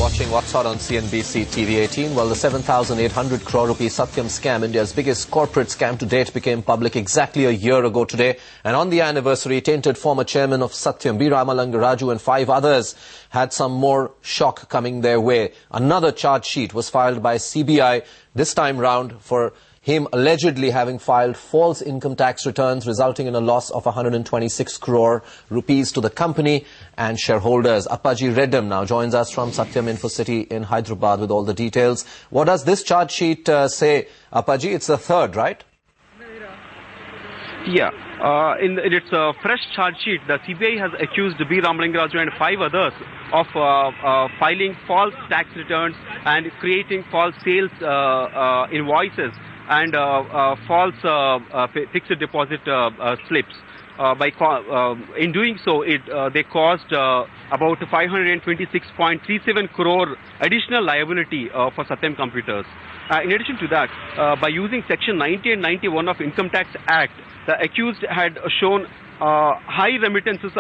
watching What's Hot on Cnbc TV 18. Well, the 7,800 crore rupee Satyam scam, India's biggest corporate scam to date, became public exactly a year ago today. And on the anniversary, tainted former chairman of Satyam, Ramalinga, Raju and 5 others had some more shock coming their way. Another charge sheet was filed by CBI, this time round for him allegedly having filed false income tax returns, resulting in a loss of 126 crore rupees to the company and shareholders. Appaji Reddam now joins us from Satyam Info City in Hyderabad with all the details. What does this charge sheet say, Appaji? It's the third, right? Yeah. In its fresh charge sheet, the CBI has accused B. Ramalinga, Raju and 5 others of filing false tax returns and creating false sales invoices and false fixed deposit slips. In doing so, they caused about 526.37 crore additional liability for Satyam Computers. In addition to that, by using Section 90 and 91 of Income Tax Act, the accused had shown high remittances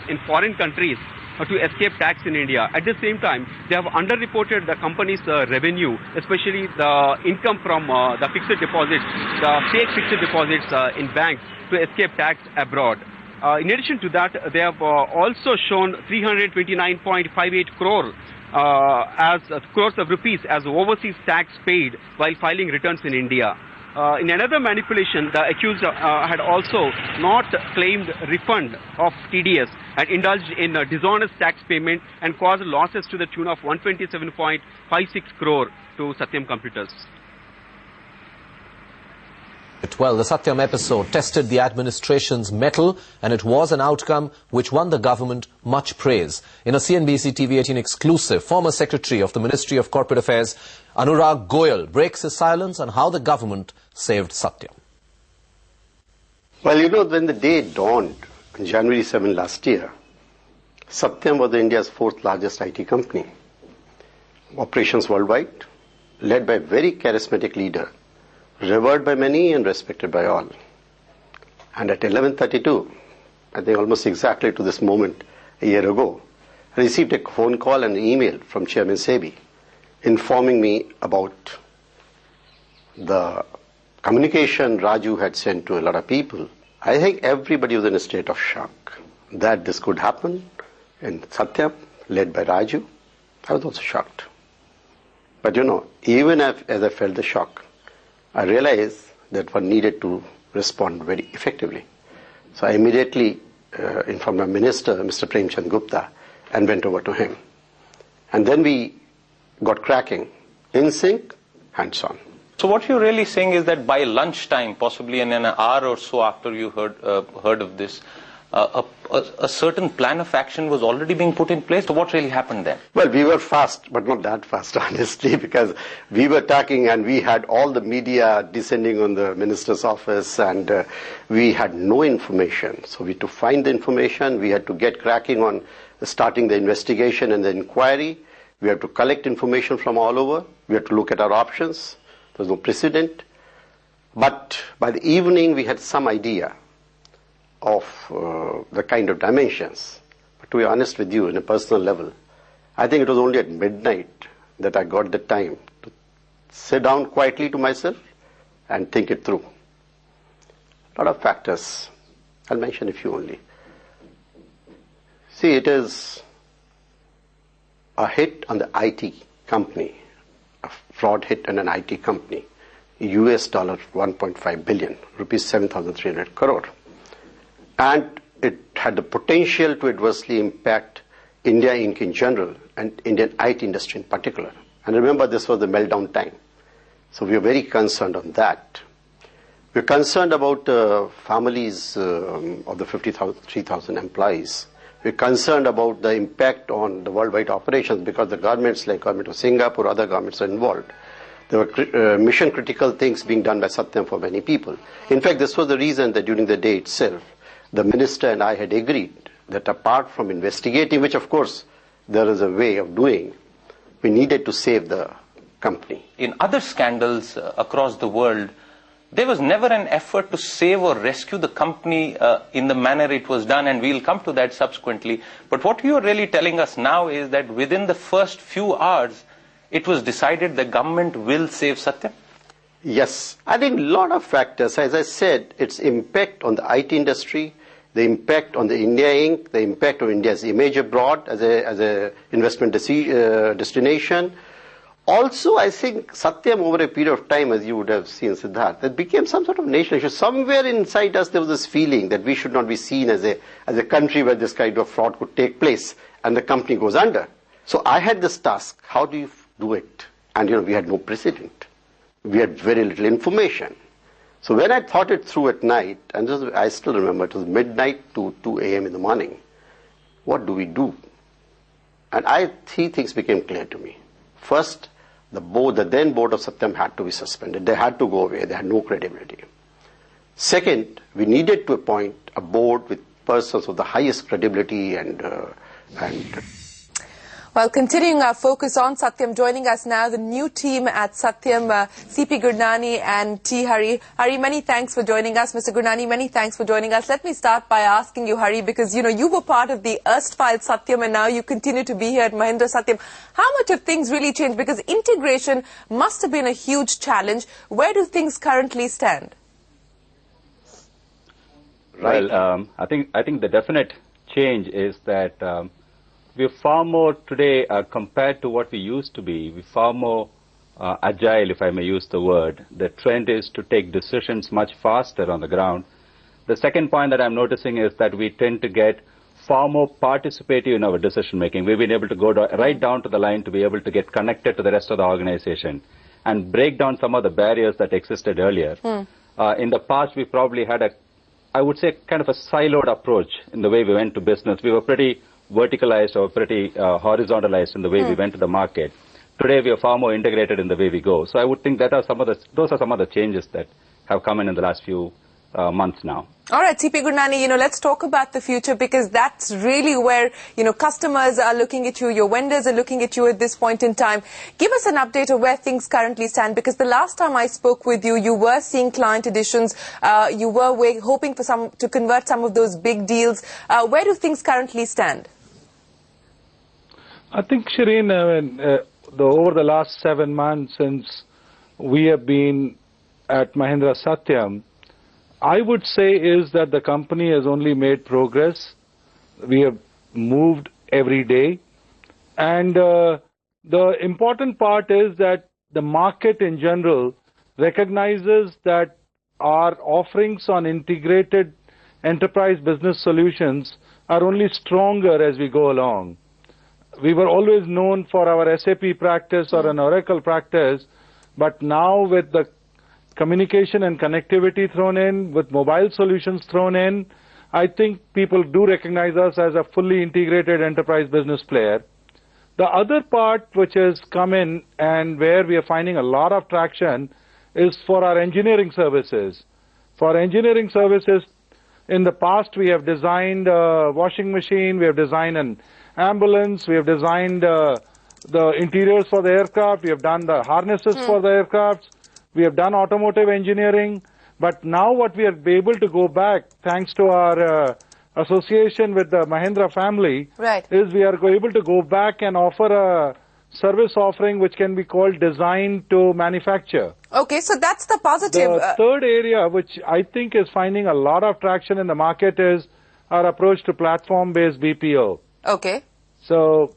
in foreign countries to escape tax in India. At the same time, they have underreported the company's revenue, especially the income from the fixed deposits, the fake fixed deposits in banks, to escape tax abroad. In addition to that, they have also shown 329.58 crore crores of rupees as overseas tax paid while filing returns in India. In another manipulation, the accused had also not claimed refund of TDS and indulged in dishonest tax payment and caused losses to the tune of 127.56 crore to Satyam Computers. Well, the Satyam episode tested the administration's mettle, and it was an outcome which won the government much praise. In a CNBC TV 18 exclusive, former Secretary of the Ministry of Corporate Affairs, Anurag Goyal, breaks his silence on how the government saved Satyam. Well, you know, when the day dawned on January 7 last year, Satyam was India's 4th largest IT company. Operations worldwide, led by a very charismatic leader, revered by many and respected by all. And at 11:32, I think almost exactly to this moment a year ago, I received a phone call and an email from Chairman SEBI informing me about the communication Raju had sent to a lot of people. I think everybody was in a state of shock that this could happen in Satyam, led by Raju. I was also shocked. But you know, even as I felt the shock, I realized that one needed to respond very effectively. So I immediately informed my minister, Mr. Premchand Gupta, and went over to him. And then we got cracking, in sync, hands on. So what you're really saying is that by lunchtime, possibly in an hour or so after you heard of this, a certain plan of action was already being put in place. So what really happened then? Well, we were fast, but not that fast, honestly, because we were talking and we had all the media descending on the minister's office, and we had no information. So we had to find the information. We had to get cracking on starting the investigation and the inquiry. We had to collect information from all over. We had to look at our options. There was no precedent. But by the evening, we had some idea of the kind of dimensions. But to be honest with you, in a personal level, I think it was only at midnight that I got the time to sit down quietly to myself and think it through. A lot of factors. I'll mention a few only. See, it is a hit on the IT company, a fraud hit on an IT company, US dollar 1.5 billion, rupees 7,300 crore. And it had the potential to adversely impact India Inc. in general and Indian IT industry in particular. And remember, this was the meltdown time. So we are very concerned on that. We're concerned about families of the 53,000 employees. We're concerned about the impact on the worldwide operations because the governments like government of Singapore, other governments are involved. There were mission critical things being done by Satyam for many people. In fact, this was the reason that during the day itself, the minister and I had agreed that apart from investigating, which of course there is a way of doing, we needed to save the company. In other scandals across the world, there was never an effort to save or rescue the company in the manner it was done, and we'll come to that subsequently. But what you are really telling us now is that within the first few hours, it was decided the government will save Satyam? Yes, I think a lot of factors. As I said, its impact on the IT industry, the impact on the India Inc., the impact on India's image abroad as a investment destination. Also, I think Satyam, over a period of time, as you would have seen, Siddharth, that became some sort of national issue. Somewhere inside us, there was this feeling that we should not be seen as a country where this kind of fraud could take place, and the company goes under. So I had this task: how do you do it? And we had no precedent. We had very little information. So when I thought it through at night, and I still remember, it was midnight to 2 a.m. in the morning. What do we do? And three things became clear to me. First, the then board of Satyam had to be suspended. They had to go away. They had no credibility. Second, we needed to appoint a board with persons of the highest credibility and Well, continuing our focus on Satyam, joining us now, the new team at Satyam, C.P. Gurnani and T. Hari. Hari, many thanks for joining us. Mr. Gurnani, many thanks for joining us. Let me start by asking you, Hari, because, you were part of the erstwhile Satyam and now you continue to be here at Mahindra Satyam. How much have things really changed? Because integration must have been a huge challenge. Where do things currently stand? Right. Well, I think the definite change is that we're far more today compared to what we used to be. We're far more agile, if I may use the word. The trend is to take decisions much faster on the ground. The second point that I'm noticing is that we tend to get far more participative in our decision making. We've been able to go right down to the line to be able to get connected to the rest of the organization and break down some of the barriers that existed earlier. In the past, we probably had I would say, kind of a siloed approach in the way we went to business. We were pretty verticalized or pretty horizontalized in the way we went to the market. Today, we are far more integrated in the way we go. So I would think those are some of the changes that have come in the last few months now. All right, C.P. Gurnani, let's talk about the future, because that's really where, customers are looking at you, your vendors are looking at you at this point in time. Give us an update of where things currently stand, because the last time I spoke with you, you were seeing client additions, you were hoping for to convert some of those big deals. Where do things currently stand? I think, Shireen, over the last 7 months since we have been at Mahindra Satyam, I would say is that the company has only made progress. We have moved every day. And the important part is that the market in general recognizes that our offerings on integrated enterprise business solutions are only stronger as we go along. We were always known for our SAP practice or an Oracle practice, but now with the communication and connectivity thrown in, with mobile solutions thrown in, I think people do recognize us as a fully integrated enterprise business player. The other part which has come in and where we are finding a lot of traction is for our engineering services. For engineering services, in the past we have designed a washing machine, we have designed an ambulance, we have designed the interiors for the aircraft, we have done the harnesses for the aircraft, we have done automotive engineering, but now what we are able to go back, thanks to our association with the Mahindra family, is we are able to go back and offer a service offering which can be called design to manufacture. Okay, so that's the positive. The third area which I think is finding a lot of traction in the market is our approach to platform-based BPO. Okay. So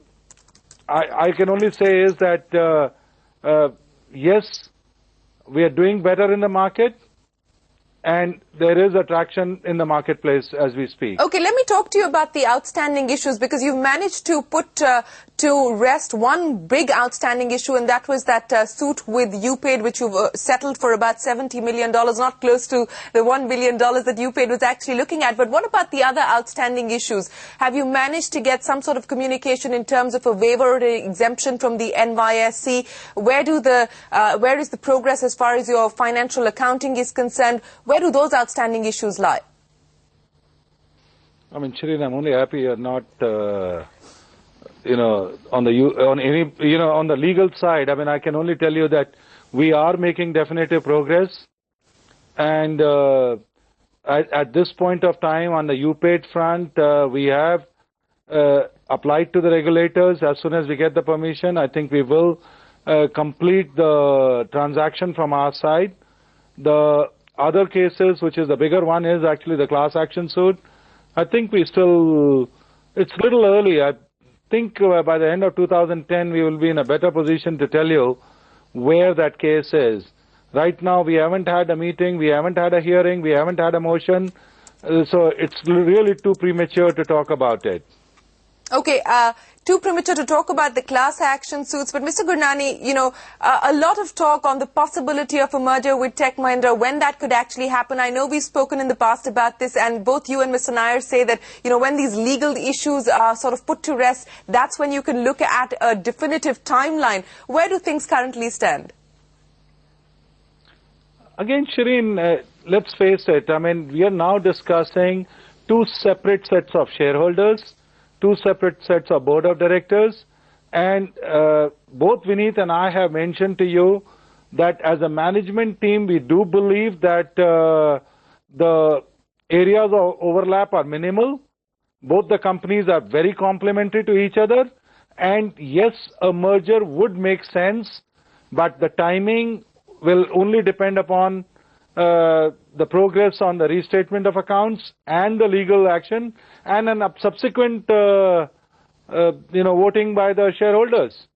I can only say is that yes, we are doing better in the market, and there is attraction in the marketplace as we speak. Okay, let me talk to you about the outstanding issues, because you've managed to put to rest one big outstanding issue, and that was that suit with UPaid, which you've settled for about $70 million, not close to the $1 billion that UPaid was actually looking at. But what about the other outstanding issues? Have you managed to get some sort of communication in terms of a waiver or an exemption from the NYSE? Where is the progress as far as your financial accounting is concerned? Where do those outstanding issues lie? I mean, Shireen, I'm only happy you're not, on the legal side. I mean, I can only tell you that we are making definitive progress. And at this point of time, on the UPAID front, we have applied to the regulators. As soon as we get the permission, I think we will complete the transaction from our side. The other cases, which is the bigger one, is actually the class action suit. I think it's a little early. I think by the end of 2010, we will be in a better position to tell you where that case is. Right now, we haven't had a meeting, we haven't had a hearing, we haven't had a motion, so it's really too premature to talk about it. Okay, too premature to talk about the class action suits, but Mr. Gurnani, you know, a lot of talk on the possibility of a merger with Tech Mahindra, when that could actually happen. I know we've spoken in the past about this, and both you and Mr. Nair say that, you know, when these legal issues are sort of put to rest, that's when you can look at a definitive timeline. Where do things currently stand? Again, Shireen, let's face it, I mean, we are now discussing two separate sets of shareholders, two separate sets of board of directors, and both Vineet and I have mentioned to you that as a management team, we do believe that the areas of overlap are minimal. Both the companies are very complementary to each other, and yes, a merger would make sense, but the timing will only depend upon the progress on the restatement of accounts and the legal action and a subsequent voting by the shareholders.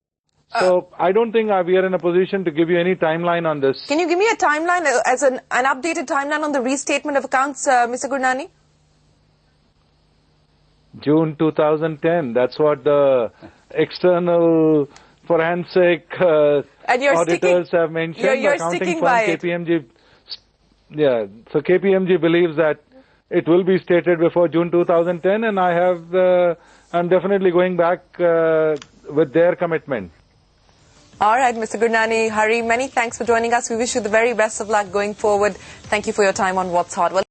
So I don't think we are in a position to give you any timeline on this. Can you give me a timeline, as an updated timeline on the restatement of accounts, Mr. Gurnani? June 2010. That's what the external forensic auditors have mentioned. You're sticking by it. KPMG. Yeah, so KPMG believes that it will be stated before June 2010, and I'm definitely going back with their commitment. All right, Mr. Gurnani, Hari, many thanks for joining us. We wish you the very best of luck going forward. Thank you for your time on What's Hot. Well,